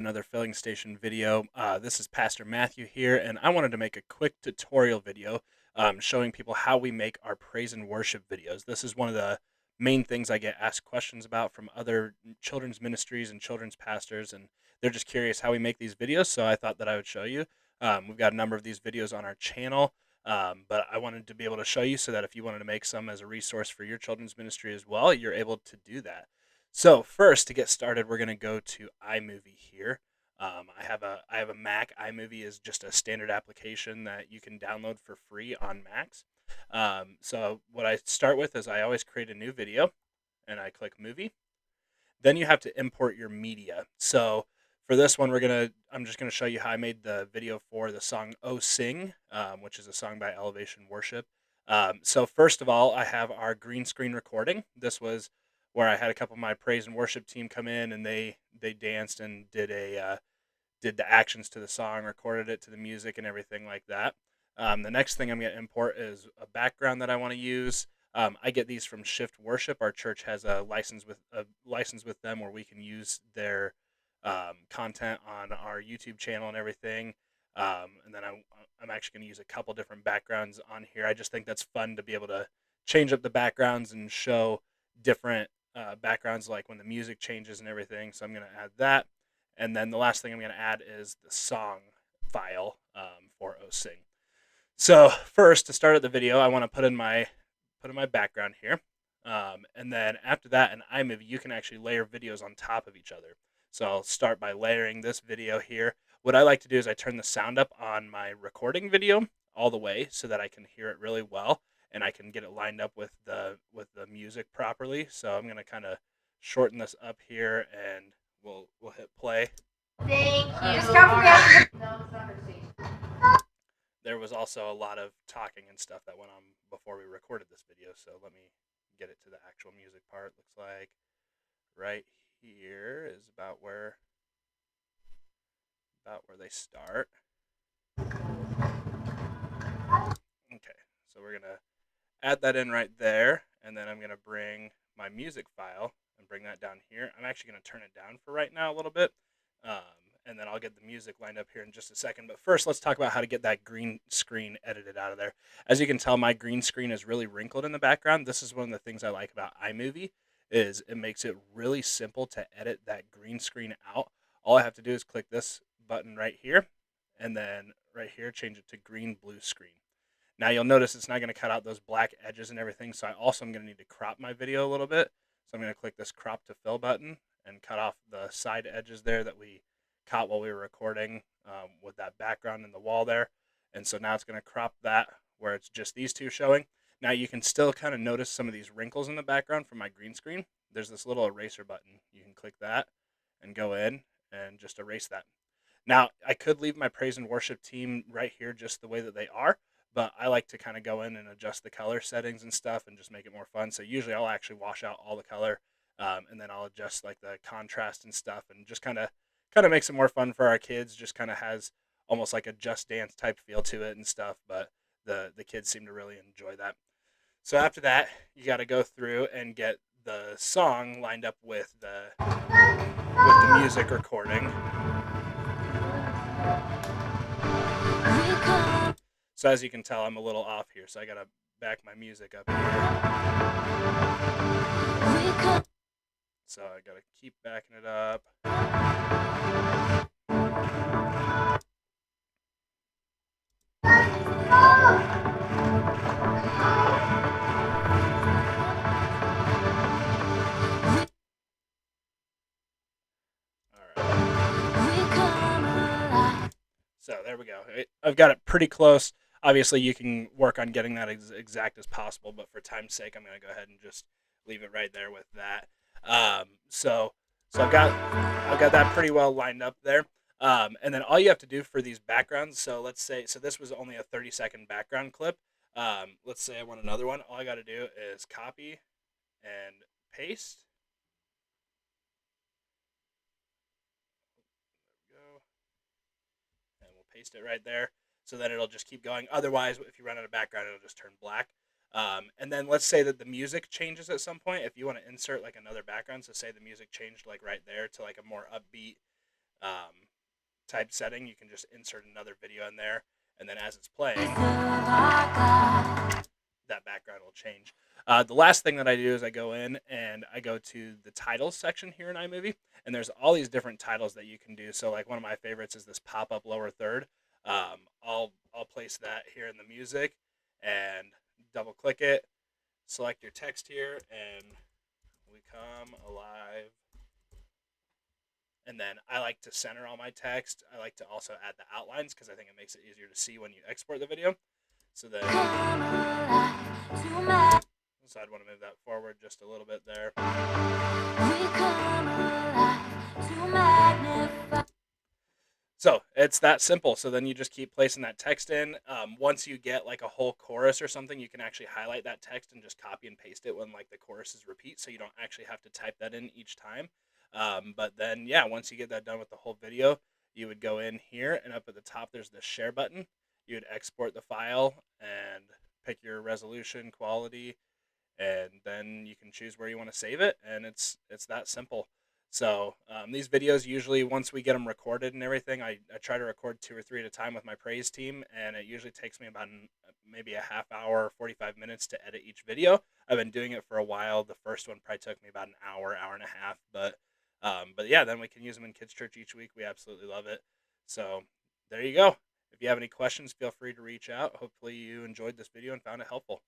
Another filling station video. This is Pastor Matthew here, and I wanted to make a quick tutorial video showing people how we make our praise and worship videos. This is one of the main things I get asked questions about from other children's ministries and children's pastors, and they're just curious how we make these videos, so I thought that I would show you. We've got a number of these videos on our channel, but I wanted to be able to show you so that if you wanted to make some as a resource for your children's ministry as well, you're able to do that. So first, to get started, we're going to go to iMovie here. I have a Mac. iMovie is just a standard application that you can download for free on Macs. So what I start with is I always create a new video, and I click Movie. Then you have to import your media. So for this one, I'm just gonna show you how I made the video for the song "Oh Sing," which is a song by Elevation Worship. So first of all, I have our green screen recording. This was where I had a couple of my praise and worship team come in, and they danced and did the actions to the song, recorded it to the music and everything like that. The next thing I'm going to import is a background that I want to use. I get these from Shift Worship. Our church has a license with them where we can use their content on our YouTube channel and everything. And then I'm actually going to use a couple different backgrounds on here. I just think that's fun to be able to change up the backgrounds and show different backgrounds, like when the music changes and everything. So I'm going to add that. And then the last thing I'm going to add is the song file for OSing. So first, to start at the video, I want to put in my background here, and then after that, in iMovie, you can actually layer videos on top of each other. So I'll start by layering this video here. What I like to do is I turn the sound up on my recording video all the way so that I can hear it really well, and I can get it lined up with the music properly. So I'm going to kind of shorten this up here, and we'll hit play. Thank you. Just come from the There was also a lot of talking and stuff that went on before we recorded this video, so let me get it to the actual music part. Looks like right here is about where they start. Okay, so we're gonna add that in right there, and then I'm gonna bring my music file and bring that down here. I'm actually gonna turn it down for right now a little bit, and then I'll get the music lined up here in just a second. But first, let's talk about how to get that green screen edited out of there. As you can tell, my green screen is really wrinkled in the background. This is one of the things I like about iMovie, is it makes it really simple to edit that green screen out. All I have to do is click this button right here, and then right here, change it to green blue screen. Now you'll notice it's not going to cut out those black edges and everything, so I also am going to need to crop my video a little bit. So I'm going to click this crop to fill button and cut off the side edges there that we caught while we were recording, with that background in the wall there. And so now it's going to crop that where it's just these two showing. Now you can still kind of notice some of these wrinkles in the background from my green screen. There's this little eraser button. You can click that and go in and just erase that. Now, I could leave my praise and worship team right here just the way that they are, but I like to kind of go in and adjust the color settings and stuff and just make it more fun. So usually I'll actually wash out all the color, and then I'll adjust like the contrast and stuff, and just kind of makes it more fun for our kids. Just kind of has almost like a Just Dance type feel to it and stuff, but the kids seem to really enjoy that. So after that, you got to go through and get the song lined up with the music recording. So as you can tell, I'm a little off here, so I gotta back my music up here. So I gotta keep backing it up. Alright. So there we go. I've got it pretty close. Obviously, you can work on getting that exact as possible, but for time's sake, I'm going to go ahead and just leave it right there with that. So I've got that pretty well lined up there. And then all you have to do for these backgrounds. So this was only a 30-second background clip. Let's say I want another one. All I got to do is copy and paste. There we go. And we'll paste it right there. So then it'll just keep going. Otherwise, if you run out of background, it'll just turn black. And then let's say that the music changes at some point. If you want to insert like another background, so say the music changed like right there to like a more upbeat um, type setting, you can just insert another video in there, and then as it's playing, that background will change. The last thing that I do is I go in and I go to the titles section here in iMovie, and there's all these different titles that you can do. So like one of my favorites is this pop-up lower third. I'll place that here in the music and double click it, select your text here, and we come alive. And then I like to center all my text. I like to also add the outlines because I think it makes it easier to see when you export the video. So then, so I'd want to move that forward just a little bit there. So it's that simple. So then you just keep placing that text in. Once you get like a whole chorus or something, you can actually highlight that text and just copy and paste it when like the choruses repeat, so you don't actually have to type that in each time. But then yeah, once you get that done with the whole video, you would go in here and up at the top there's the share button. You would export the file and pick your resolution, quality, and then you can choose where you want to save it, and it's that simple. So these videos, usually once we get them recorded and everything, I try to record 2 or 3 at a time with my praise team, and it usually takes me about maybe a half hour, 45 minutes to edit each video. I've been doing it for a while. The first one probably took me about an hour, hour and a half, but yeah, then we can use them in kids church each week. We absolutely love it. So there you go. If you have any questions, feel free to reach out. Hopefully you enjoyed this video and found it helpful.